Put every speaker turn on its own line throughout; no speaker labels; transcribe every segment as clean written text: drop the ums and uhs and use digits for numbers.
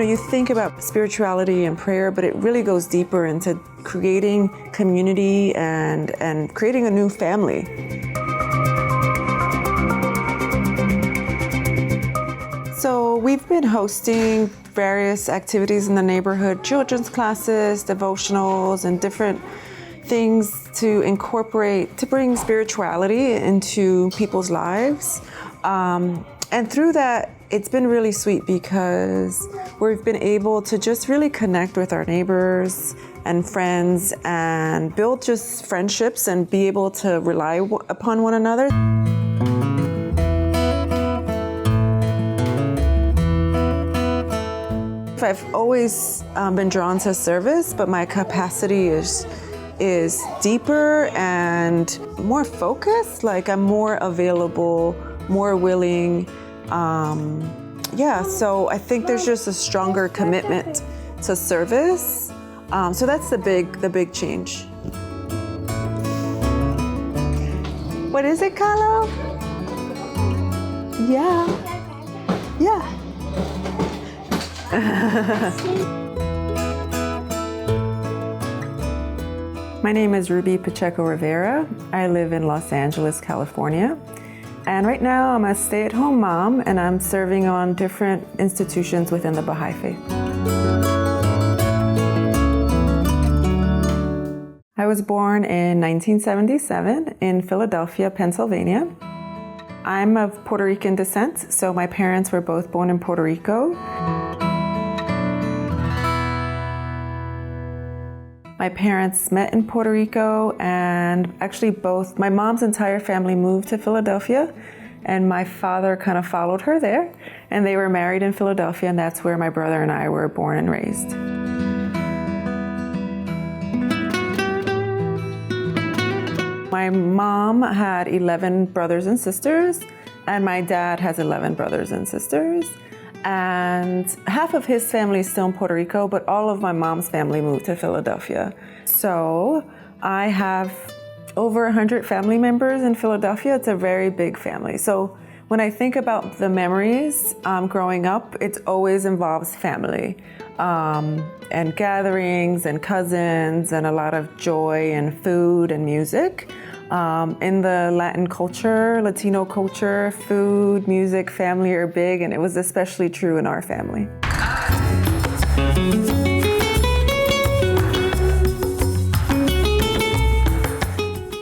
You think about spirituality and prayer, but it really goes deeper into creating community and creating a new family. So we've been hosting various activities in the neighborhood, children's classes, devotionals, and different things to incorporate, to bring spirituality into people's lives. And through that, it's been really sweet because we've been able to just really connect with our neighbors and friends and build just friendships and be able to rely upon one another. I've always been drawn to service, but my capacity is deeper and more focused. Like I'm more available, more willing. So I think there's just a stronger commitment to service. So that's the big change. What is it, Carlo? Yeah. My name is Rubi Pacheco Rivera. I live in Los Angeles, California. And right now I'm a stay-at-home mom and I'm serving on different institutions within the Baha'i faith. I was born in 1977 in Philadelphia, Pennsylvania. I'm of Puerto Rican descent, so my parents were both born in Puerto Rico. My parents met in Puerto Rico, and actually my mom's entire family moved to Philadelphia, and my father kind of followed her there, and they were married in Philadelphia, and that's where my brother and I were born and raised. My mom had 11 brothers and sisters, and my dad has 11 brothers and sisters. And half of his family is still in Puerto Rico, but all of my mom's family moved to Philadelphia. So I have over 100 family members in Philadelphia. It's a very big family. So when I think about the memories growing up, it always involves family and gatherings and cousins and a lot of joy and food and music. In the Latin culture, Latino culture, food, music, family are big, and it was especially true in our family.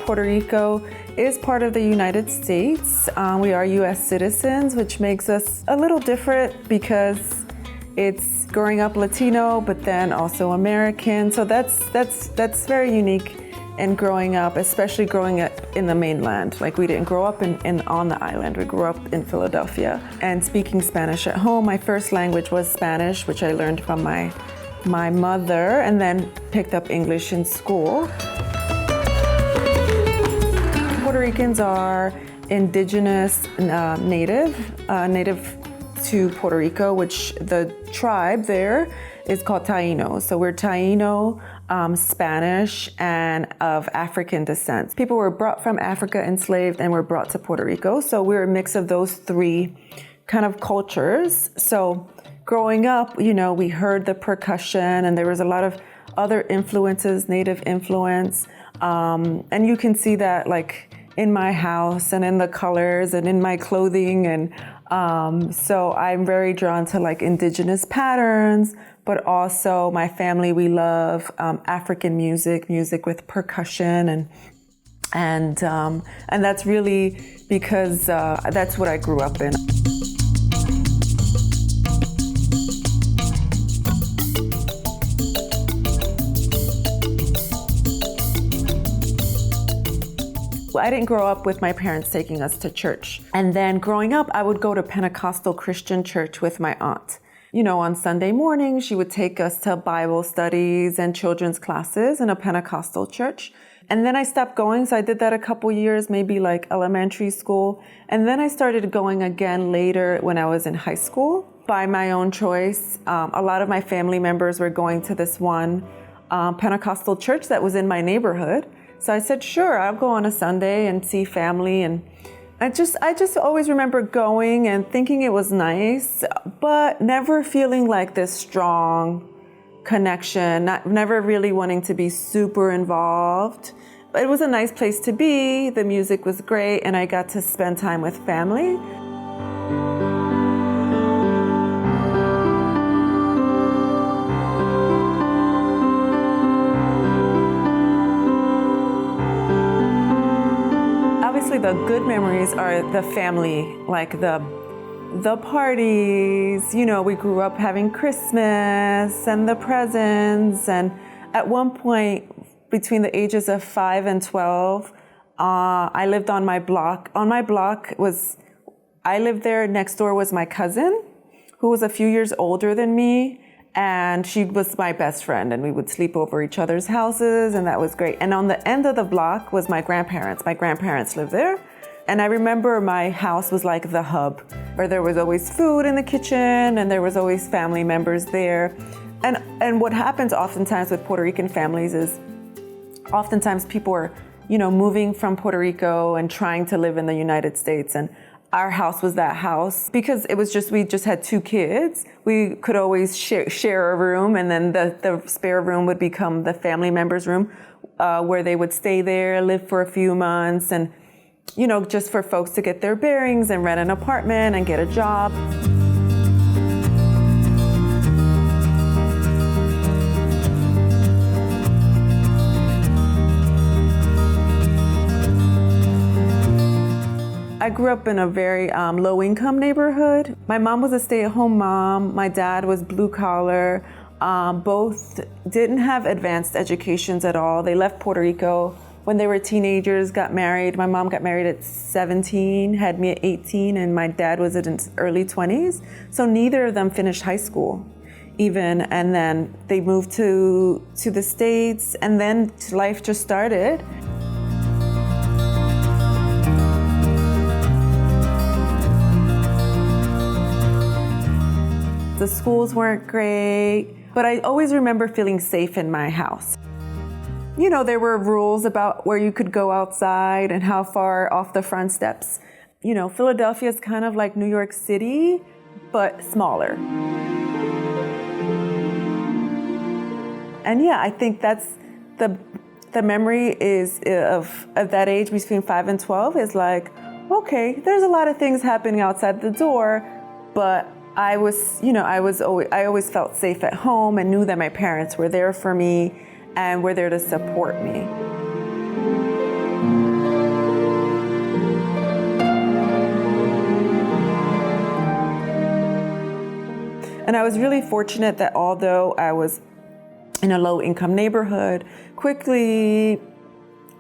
Puerto Rico is part of the United States. We are U.S. citizens, which makes us a little different because it's growing up Latino, but then also American. So that's very unique. And growing up, especially growing up in the mainland, like we didn't grow up on the island, we grew up in Philadelphia. And speaking Spanish at home, my first language was Spanish, which I learned from my mother, and then picked up English in school. Puerto Ricans are indigenous, native to Puerto Rico, which the tribe there is called Taíno. So we're Taíno, Spanish, and of African descent. People were brought from Africa, enslaved, and were brought to Puerto Rico. So we're a mix of those three kind of cultures. So growing up, we heard the percussion, and there was a lot of other influences, native influence. And you can see that like in my house and in the colors and in my clothing. And so I'm very drawn to like indigenous patterns, but also my family, we love African music with percussion, and that's really because that's what I grew up in. I didn't grow up with my parents taking us to church. And then growing up, I would go to Pentecostal Christian church with my aunt. On Sunday morning, she would take us to Bible studies and children's classes in a Pentecostal church. And then I stopped going, so I did that a couple years, maybe like elementary school. And then I started going again later when I was in high school by my own choice. A lot of my family members were going to this one Pentecostal church that was in my neighborhood. So I said, sure, I'll go on a Sunday and see family. And I just always remember going and thinking it was nice, but never feeling like this strong connection, never really wanting to be super involved. But it was a nice place to be. The music was great, and I got to spend time with family. Obviously, the good memories are the family, like the parties. You know, we grew up having Christmas and the presents, and at one point, between the ages of 5 and 12, I lived on my block. On my block I lived there. Next door was my cousin, who was a few years older than me, and she was my best friend, and we would sleep over each other's houses, and that was great. And on the end of the block was my grandparents. My grandparents lived there. And I remember my house was like the hub, where there was always food in the kitchen, and there was always family members there. And what happens oftentimes with Puerto Rican families is oftentimes people are, moving from Puerto Rico and trying to live in the United States. And our house was that house because we just had 2 kids. We could always share a room, and then the spare room would become the family members' room, where they would stay there, live for a few months, and, just for folks to get their bearings and rent an apartment and get a job. I grew up in a very low-income neighborhood. My mom was a stay-at-home mom. My dad was blue-collar. Both didn't have advanced educations at all. They left Puerto Rico when they were teenagers, got married. My mom got married at 17, had me at 18, and my dad was in his early 20s. So neither of them finished high school even. And then they moved to the States, and then life just started. The schools weren't great, but I always remember feeling safe in my house. There were rules about where you could go outside and how far off the front steps. Philadelphia is kind of like New York City, but smaller. And I think that's the memory is of that age between 5 and 12 is like, okay, there's a lot of things happening outside the door, but I always felt safe at home and knew that my parents were there for me and were there to support me. And I was really fortunate that although I was in a low-income neighborhood, quickly,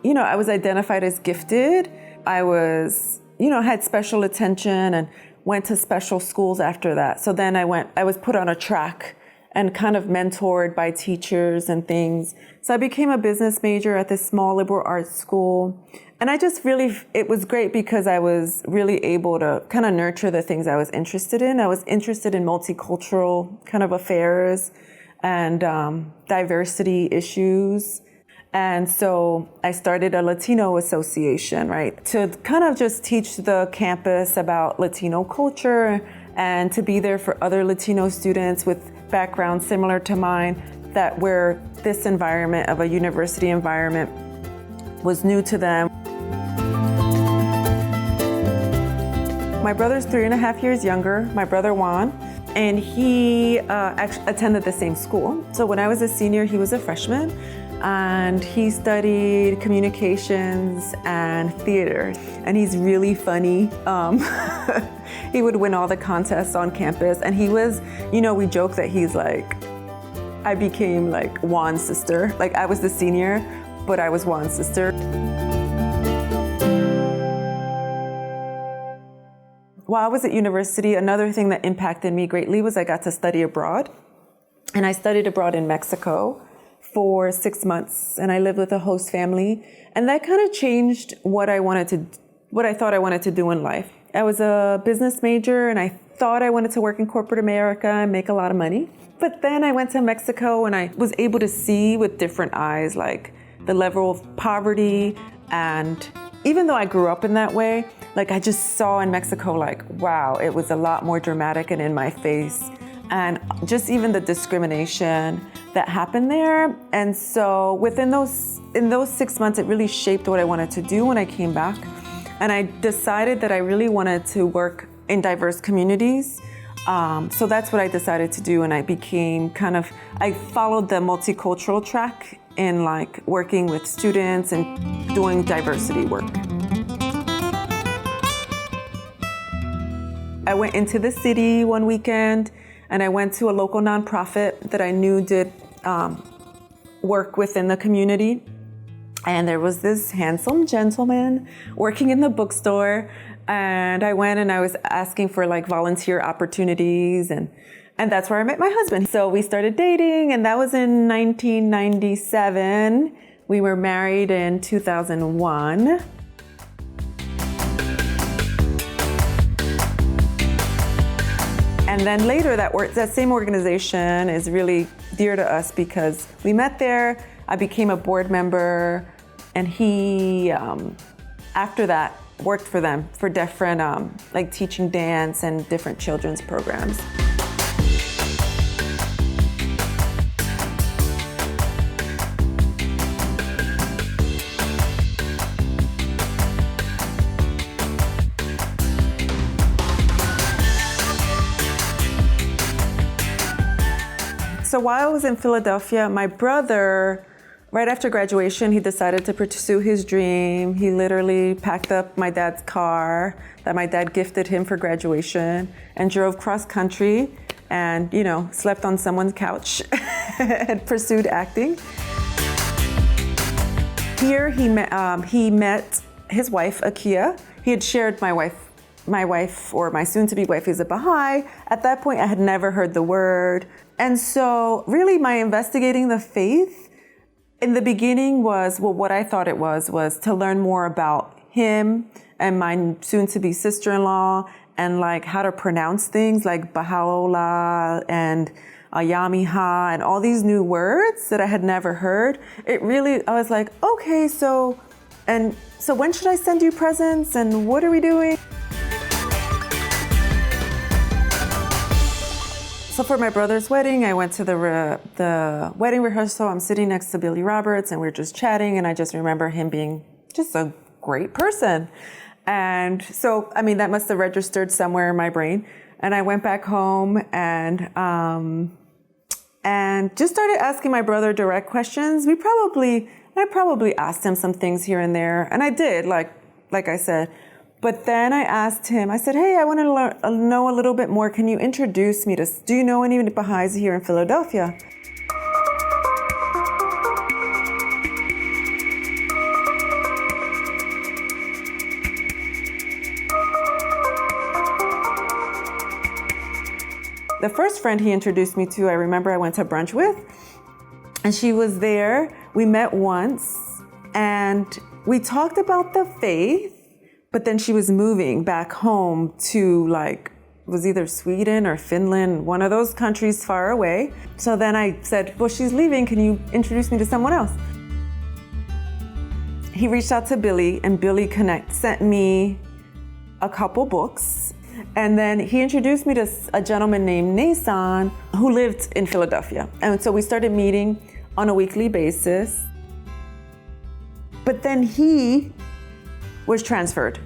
I was identified as gifted. I was, had special attention and went to special schools after that. So then I was put on a track and kind of mentored by teachers and things. So I became a business major at this small liberal arts school. And it was great because I was really able to kind of nurture the things I was interested in. I was interested in multicultural kind of affairs and diversity issues. And so I started a Latino association, right, to kind of just teach the campus about Latino culture and to be there for other Latino students with backgrounds similar to mine, where this environment of a university environment was new to them. My brother's 3.5 years younger, my brother Juan, and he actually attended the same school. So when I was a senior, he was a freshman. And he studied communications and theater, and he's really funny. He would win all the contests on campus, and he was, we joke that he's like, I became like Juan's sister. Like I was the senior, but I was Juan's sister. While I was at university, another thing that impacted me greatly was I got to study abroad, and I studied abroad in Mexico for 6 months, and I lived with a host family, and that kind of changed what I thought I wanted to do in life. I was a business major, and I thought I wanted to work in corporate America and make a lot of money. But then I went to Mexico, and I was able to see with different eyes, like the level of poverty, and even though I grew up in that way, like I just saw in Mexico, like, wow, it was a lot more dramatic and in my face. And just even the discrimination that happened there. And so in those 6 months, it really shaped what I wanted to do when I came back. And I decided that I really wanted to work in diverse communities. So that's what I decided to do. And I became I followed the multicultural track in like working with students and doing diversity work. I went into the city one weekend and I went to a local nonprofit that I knew did work within the community. And there was this handsome gentleman working in the bookstore. And I went and I was asking for like volunteer opportunities. And that's where I met my husband. So we started dating, and that was in 1997. We were married in 2001. And then later, that same organization is really dear to us because we met there. I became a board member, and he, after that, worked for them for different, like teaching dance and different children's programs. So while I was in Philadelphia, my brother, right after graduation, he decided to pursue his dream. He literally packed up my dad's car that my dad gifted him for graduation and drove cross country and, slept on someone's couch and pursued acting. Here he met his wife, Akia. He had shared my wife, or my soon-to-be wife, is a Baha'i. At that point, I had never heard the word. And so really my investigating the faith in the beginning was, what I thought it was to learn more about him and my soon-to-be sister-in-law and like how to pronounce things like Baha'u'llah and Ayamiha and all these new words that I had never heard. I was like, okay, so when should I send you presents and what are we doing? So for my brother's wedding, I went to the wedding rehearsal. I'm sitting next to Billy Roberts and we're just chatting, and I just remember him being just a great person. And so, that must have registered somewhere in my brain. And I went back home and just started asking my brother direct questions. I probably asked him some things here and there, and I did, like I said. But then I asked him, I said, hey, I want to know a little bit more. Can you introduce me do you know any Baha'is here in Philadelphia? The first friend he introduced me to, I remember I went to brunch with, and she was there. We met once, and we talked about the faith. But then she was moving back home to was either Sweden or Finland, one of those countries far away. So then I said, well, she's leaving. Can you introduce me to someone else? He reached out to Billy, and Billy sent me a couple books. And then he introduced me to a gentleman named Nason who lived in Philadelphia. And so we started meeting on a weekly basis. But then he was transferred.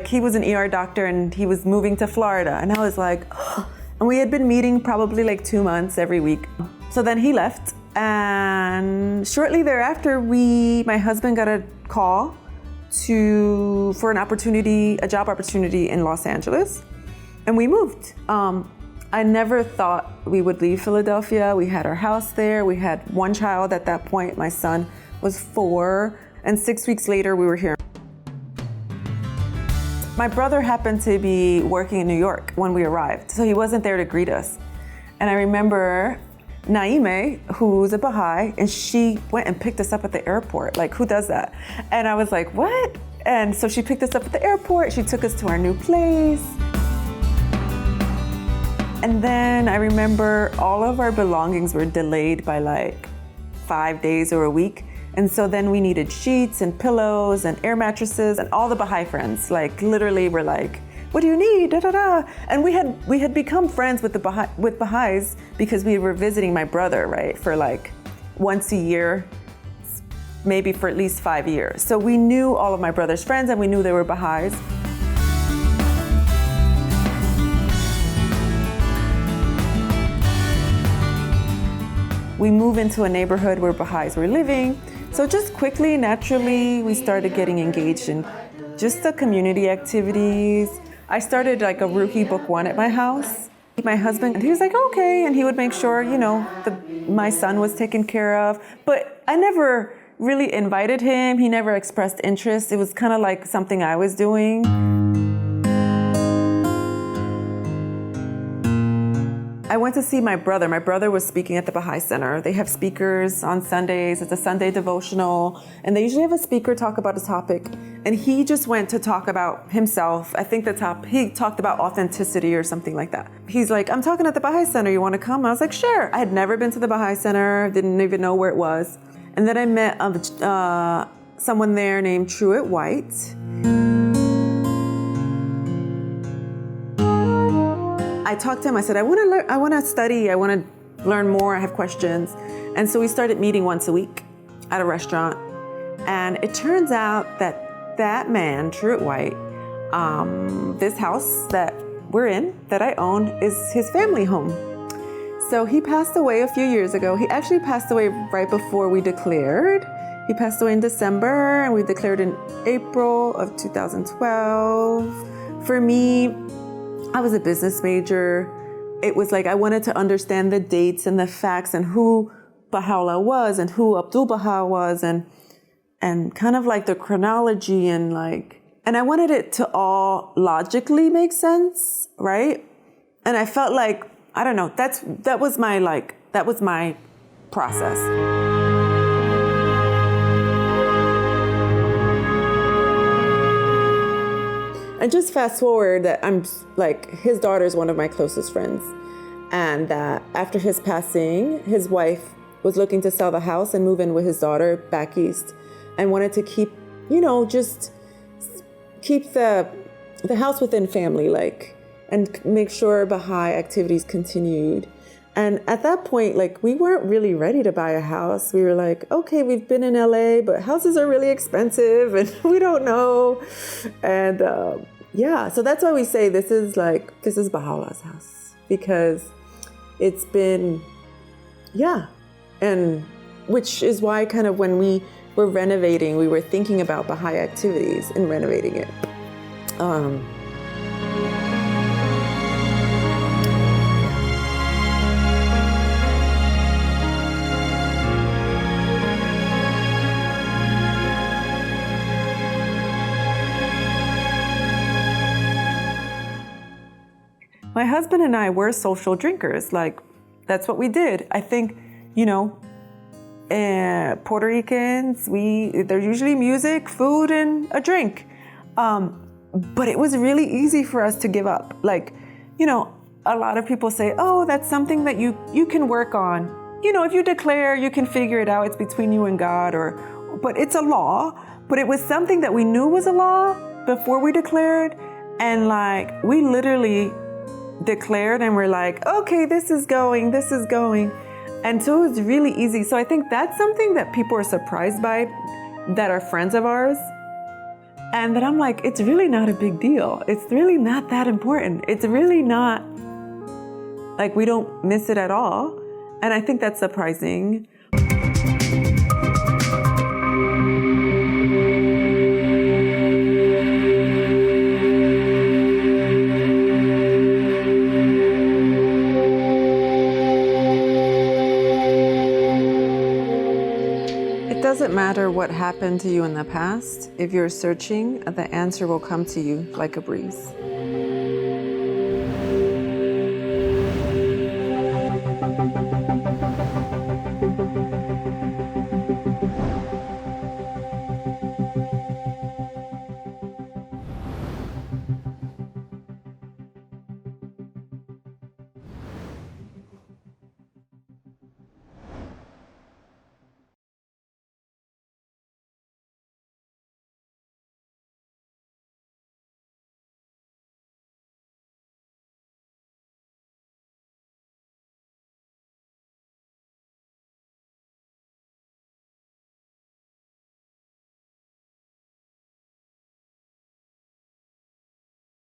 He was an ER doctor and he was moving to Florida. And I was like, oh. And we had been meeting probably 2 months every week. So then he left. And shortly thereafter, my husband got a call for a job opportunity in Los Angeles. And we moved. I never thought we would leave Philadelphia. We had our house there. We had one child at that point. My son was 4. And 6 weeks later, we were here. My brother happened to be working in New York when we arrived, so he wasn't there to greet us. And I remember Naime, who's a Baha'i, and she went and picked us up at the airport. Who does that? And I was like, what? And so she picked us up at the airport. She took us to our new place. And then I remember all of our belongings were delayed by 5 days or a week. And so then we needed sheets and pillows and air mattresses, and all the Baha'i friends, like literally were like, what do you need? Da, da, da. And we had become friends with Baha'is because we were visiting my brother, right? For like once a year, maybe for at least 5 years. So we knew all of my brother's friends and we knew they were Baha'is. We moved into a neighborhood where Baha'is were living. So just quickly, naturally, we started getting engaged in just the community activities. I started like a Ruhi Book 1 at my house. My husband, he was like, okay, and he would make sure, my son was taken care of. But I never really invited him. He never expressed interest. It was kind of like something I was doing. I went to see my brother. My brother was speaking at the Baha'i Center. They have speakers on Sundays. It's a Sunday devotional. And they usually have a speaker talk about a topic. And he just went to talk about himself. I think he talked about authenticity or something like that. He's like, I'm talking at the Baha'i Center. You want to come? I was like, sure. I had never been to the Baha'i Center. Didn't even know where it was. And then I met someone there named Truett White. I talked to him, I said, I want to study, I want to learn more, I have questions. And so we started meeting once a week at a restaurant. And it turns out that man, Truett White, this house that we're in, that I own, is his family home. So he passed away a few years ago. He actually passed away right before we declared. He passed away in December and we declared in April of 2012. For me, I was a business major. It was like I wanted to understand the dates and the facts and who Baha'u'llah was and who Abdul Baha was and kind of like the chronology and I wanted it to all logically make sense, right? And I felt like, I don't know, that was my process. And just fast forward that I'm like, his daughter is one of my closest friends. And that after his passing, his wife was looking to sell the house and move in with his daughter back east and wanted to keep, just keep the house within family, and make sure Baha'i activities continued. And at that point, we weren't really ready to buy a house. We were like, okay, we've been in LA, but houses are really expensive and we don't know. And so that's why we say this is Baha'u'llah's house, because it's been, and which is why kind of when we were renovating, we were thinking about Baha'i activities and renovating it. My husband and I were social drinkers. That's what we did. I think, Puerto Ricans, there's usually music, food, and a drink. But it was really easy for us to give up. A lot of people say, oh, that's something that you can work on. If you declare, you can figure it out. It's between you and God, but it's a law. But it was something that we knew was a law before we declared. And we literally declared and we're like, okay, this is going. And so it was really easy. So I think that's something that people are surprised by that are friends of ours. And that I'm like, it's really not a big deal. It's really not that important. It's really not, we don't miss it at all. And I think that's surprising. It doesn't matter what happened to you in the past. If you're searching, the answer will come to you like a breeze.